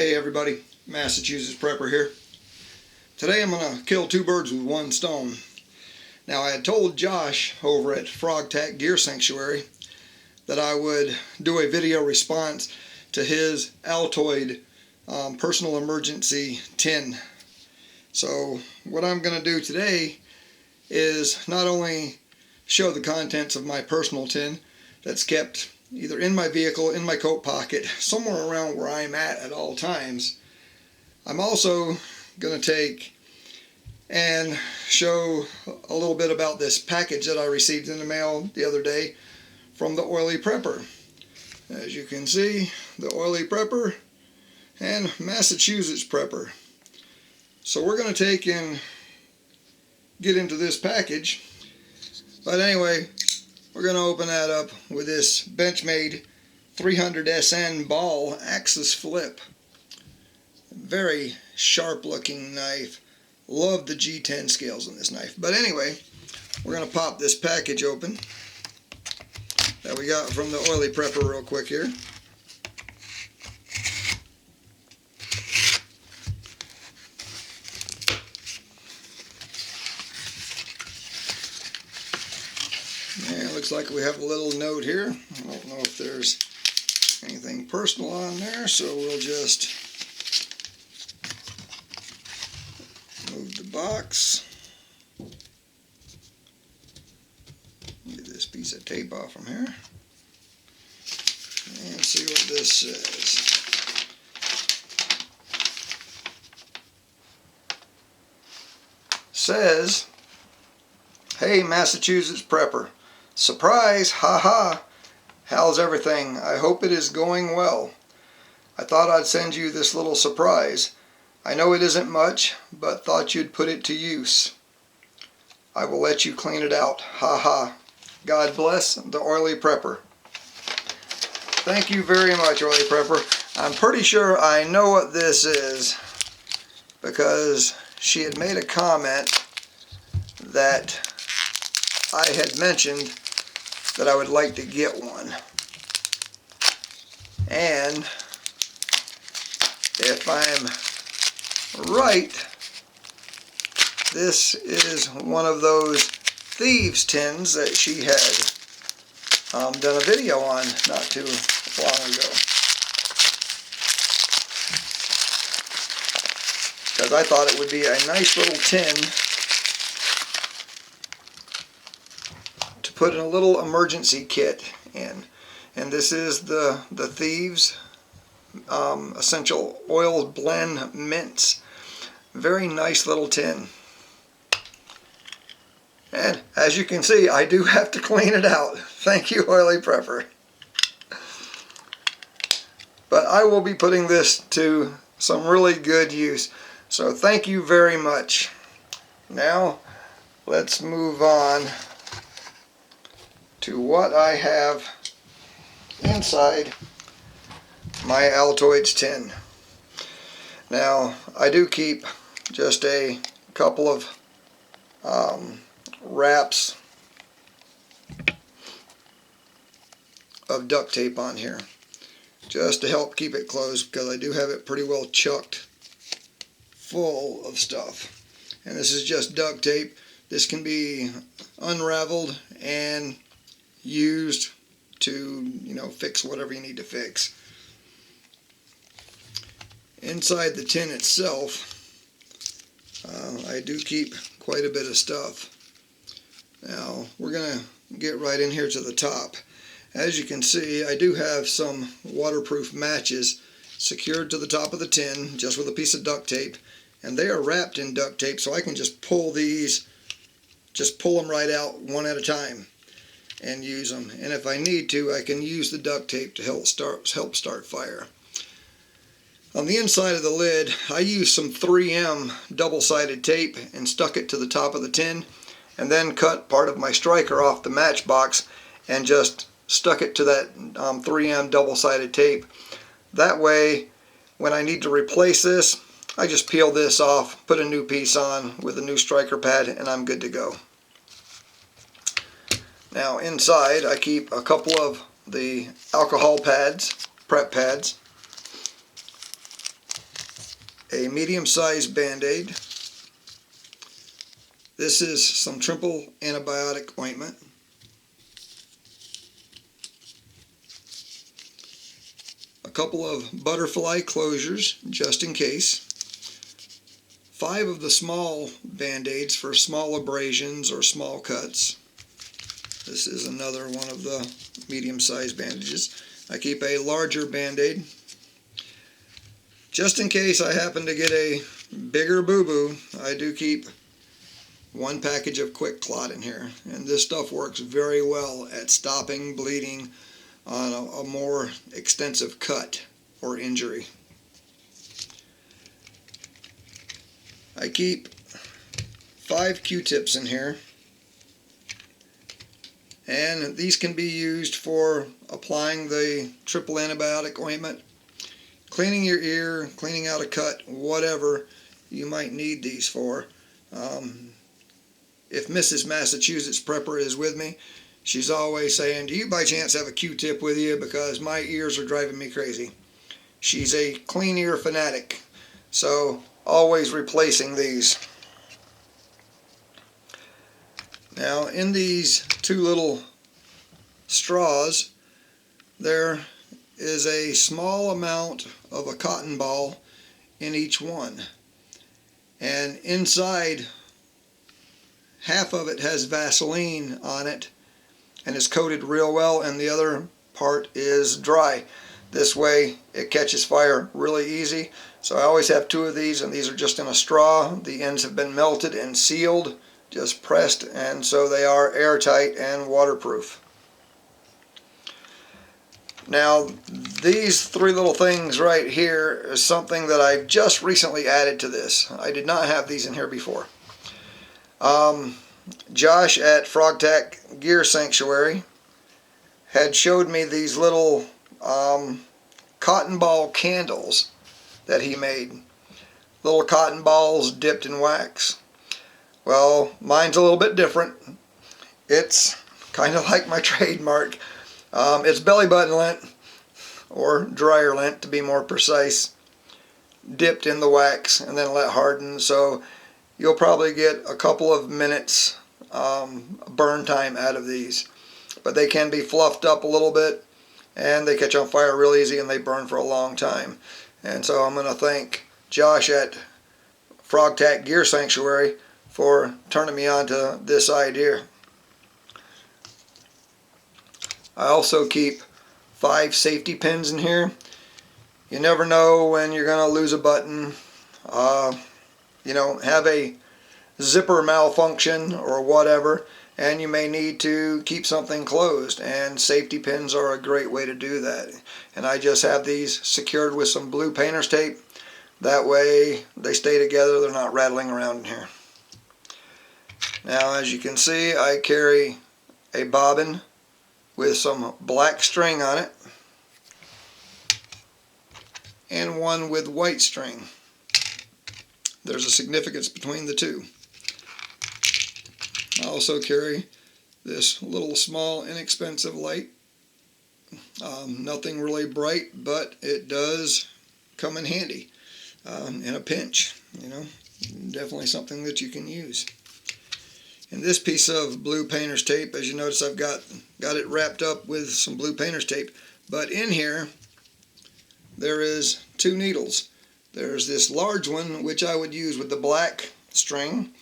Hey everybody, Massachusetts Prepper here. Today I'm going to kill two birds with one stone. Now I had told Josh over at Frogtac Gear Sanctuary that I would do a video response to his Altoid personal emergency tin. So what I'm going to do today is not only show the contents of my personal tin that's kept either in my vehicle, in my coat pocket, somewhere around where I'm at all times. I'm also going to take and show a little bit about this package that I received in the mail the other day from the Oily Prepper. As you can see, the Oily Prepper and Massachusetts Prepper. So we're going to take and get into this package. But anyway, we're going to open that up with this Benchmade 300 SN ball axis flip. Very sharp looking knife. Love the G10 scales on this knife. But anyway, we're going to pop this package open that we got from the Oily Prepper real quick here. And it looks like we have a little note here. I don't know if there's anything personal on there, so we'll just move the box. Get this piece of tape off from here and see what this says. Says, "Hey Massachusetts Prepper. Surprise, haha. How's everything? I hope it is going well. I thought I'd send you this little surprise. I know it isn't much, but thought you'd put it to use. I will let you clean it out. Haha. God bless, the Oily Prepper." Thank you very much, Oily Prepper. I'm pretty sure I know what this is because she had made a comment that I had mentioned that I would like to get one. And if I'm right, this is one of those thieves tins that she had done a video on not too long ago. Because I thought it would be a nice little tin to put in a little emergency kit in. And this is the Thieves Essential Oil Blend Mints. Very nice little tin. And as you can see, I do have to clean it out. Thank you, Oily Prepper. But I will be putting this to some really good use. So thank you very much. Now, let's move on to what I have inside my Altoids tin. Now, I do keep just a couple of wraps of duct tape on here just to help keep it closed, because I do have it pretty well chucked full of stuff. And this is just duct tape. This can be unraveled and used to, fix whatever you need to fix. Inside the tin itself, I do keep quite a bit of stuff. Now, we're going to get right in here to the top. As you can see, I do have some waterproof matches secured to the top of the tin just with a piece of duct tape, and they are wrapped in duct tape, so I can just pull them right out one at a time and use them. And if I need to, I can use the duct tape to help start fire. On the inside of the lid, I used some 3M double-sided tape and stuck it to the top of the tin, and then cut part of my striker off the matchbox and just stuck it to that 3M double-sided tape. That way, when I need to replace this, I just peel this off, put a new piece on with a new striker pad, and I'm good to go. Now inside, I keep a couple of the alcohol pads, prep pads. a medium-sized Band-Aid. This is some triple antibiotic ointment. A couple of butterfly closures, just in case. 5 of the small Band-Aids for small abrasions or small cuts. This is another one of the medium-sized bandages. I keep a larger Band-Aid. Just in case I happen to get a bigger boo-boo, I do keep 1 package of Quick Clot in here. And this stuff works very well at stopping bleeding on a more extensive cut or injury. I keep 5 Q-tips in here. And these can be used for applying the triple antibiotic ointment, cleaning your ear, cleaning out a cut, whatever you might need these for. If Mrs. Massachusetts Prepper is with me, she's always saying, "Do you by chance have a Q-tip with you? Because my ears are driving me crazy." She's a clean ear fanatic, so always replacing these. Now, in these 2 little straws, there is a small amount of a cotton ball in each one. And inside, half of it has Vaseline on it and is coated real well, and the other part is dry. This way it catches fire really easy. So I always have 2 of these, and these are just in a straw. The ends have been melted and sealed, just pressed, and so they are airtight and waterproof. Now, these 3 little things right here is something that I've just recently added to this. I did not have these in here before. Josh at Frogtac Gear Sanctuary had showed me these little cotton ball candles that he made. Little cotton balls dipped in wax. Well, mine's a little bit different. It's kind of like my trademark. It's belly button lint, or dryer lint to be more precise, dipped in the wax and then let harden. So you'll probably get a couple of minutes burn time out of these. But they can be fluffed up a little bit, and they catch on fire real easy, and they burn for a long time. And so I'm going to thank Josh at Frogtac Gear Sanctuary for turning me on to this idea. I also keep 5 safety pins in here. You never know when you're going to lose a button, have a zipper malfunction or whatever, and you may need to keep something closed, and safety pins are a great way to do that. And I just have these secured with some blue painter's tape. That way they stay together, they're not rattling around in here. Now, as you can see, I carry a bobbin with some black string on it and one with white string. There's a significance between the 2. I also carry this little small inexpensive light. Nothing really bright, but it does come in handy in a pinch. Definitely something that you can use. And this piece of blue painter's tape, as you notice, I've got it wrapped up with some blue painter's tape. But in here, there is 2 needles. There's this large one, which I would use with the black string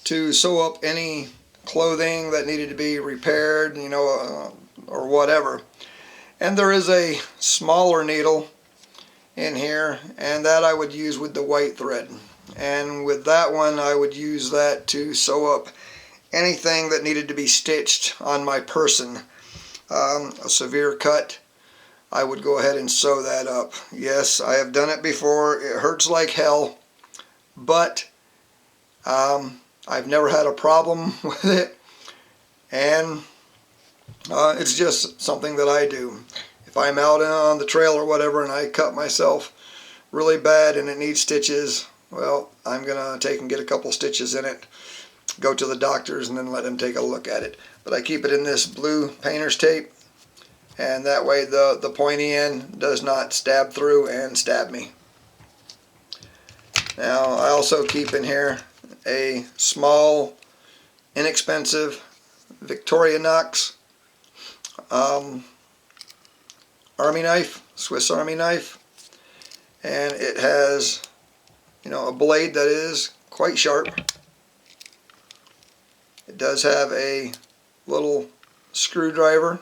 to sew up any clothing that needed to be repaired, or whatever. And there is a smaller needle in here, and that I would use with the white thread. And with that one, I would use that to sew up anything that needed to be stitched on my person. A severe cut, I would go ahead and sew that up. Yes, I have done it before. It hurts like hell, but I've never had a problem with it, and it's just something that I do. If I'm out on the trail or whatever and I cut myself really bad and it needs stitches, well, I'm going to take and get a couple stitches in it, go to the doctors, and then let them take a look at it. But I keep it in this blue painter's tape, and that way the pointy end does not stab through and stab me. Now I also keep in here a small, inexpensive Victorinox Army knife, Swiss Army knife, and it has, you know, a blade that is quite sharp. It does have a little screwdriver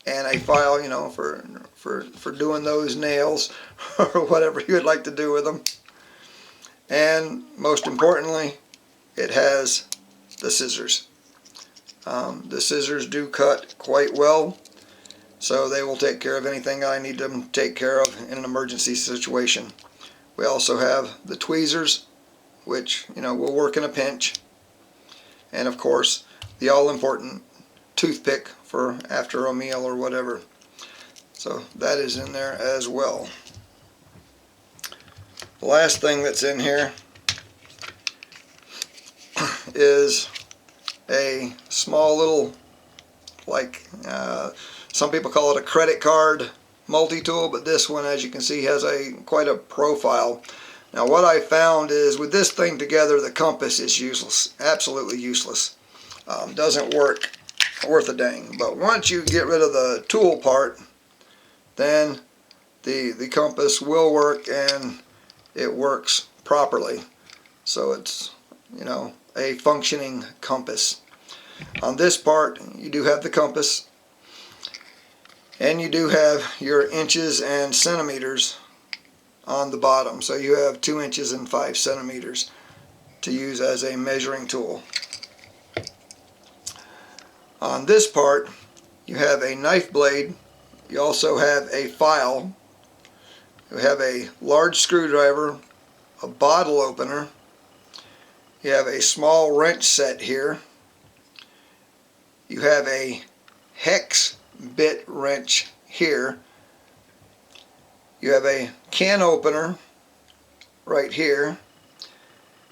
and a file, you know, for doing those nails or whatever you would like to do with them. And most importantly, it has the scissors. The scissors do cut quite well, so they will take care of anything I need them to take care of in an emergency situation. We also have the tweezers, which, you know, will work in a pinch. And of course, the all-important toothpick for after a meal or whatever. So that is in there as well. The last thing that's in here is a small little, like some people call it a credit card multi-tool, but this one, as you can see, has quite a profile. Now what I found is with this thing together, the compass is useless, absolutely useless. Doesn't work worth a dang. But once you get rid of the tool part, then the compass will work, and it works properly. So it's, you know, a functioning compass. On this part, you do have the compass, and you do have your inches and centimeters on the bottom. So you have 2 inches and 5 centimeters to use as a measuring tool. On this part, you have a knife blade. You also have a file. You have a large screwdriver, a bottle opener. You have a small wrench set here. You have a hex bit wrench here. You have a can opener right here.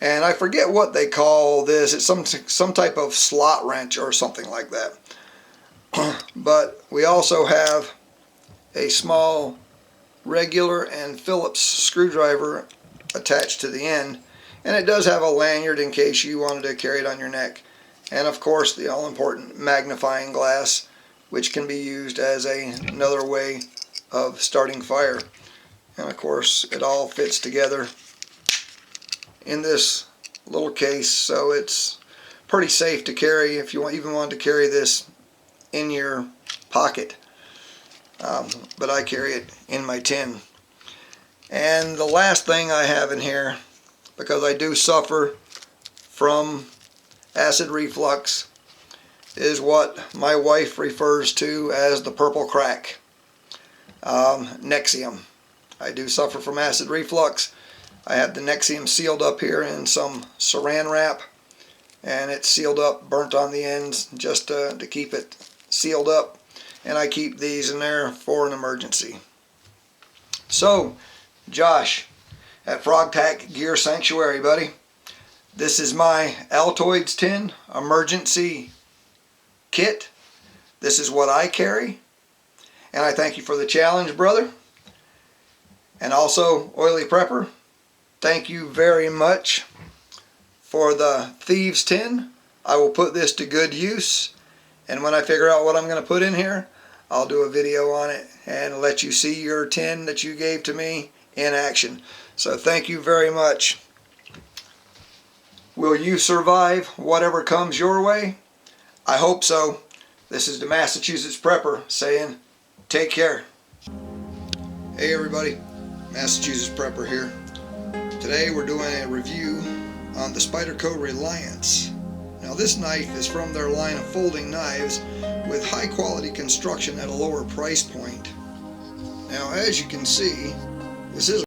And I forget what they call this. It's some type of slot wrench or something like that. But we also have a small regular and Phillips screwdriver attached to the end. And it does have a lanyard in case you wanted to carry it on your neck. And of course the all-important magnifying glass, which can be used as another way of starting fire. And of course it all fits together in this little case, so it's pretty safe to carry if you even want to carry this in your pocket. But I carry it in my tin. And the last thing I have in here, because I do suffer from acid reflux, is what my wife refers to as the purple crack, Nexium. I do suffer from acid reflux. I have the Nexium sealed up here in some saran wrap, and it's sealed up, burnt on the ends, just to keep it sealed up. And I keep these in there for an emergency. So, Josh at Frogtac Gear Sanctuary, buddy. This is my Altoids Tin emergency kit. This is what I carry. And I thank you for the challenge, brother. And also, Oily Prepper, thank you very much for the Thieves Tin. I will put this to good use. And when I figure out what I'm going to put in here, I'll do a video on it and let you see your tin that you gave to me in action. So thank you very much. Will you survive whatever comes your way? I hope so. This is the Massachusetts Prepper saying, take care. Hey everybody, Massachusetts Prepper here. Today we're doing a review on the Spyderco Reliance. Now this knife is from their line of folding knives with high quality construction at a lower price point. Now as you can see, this is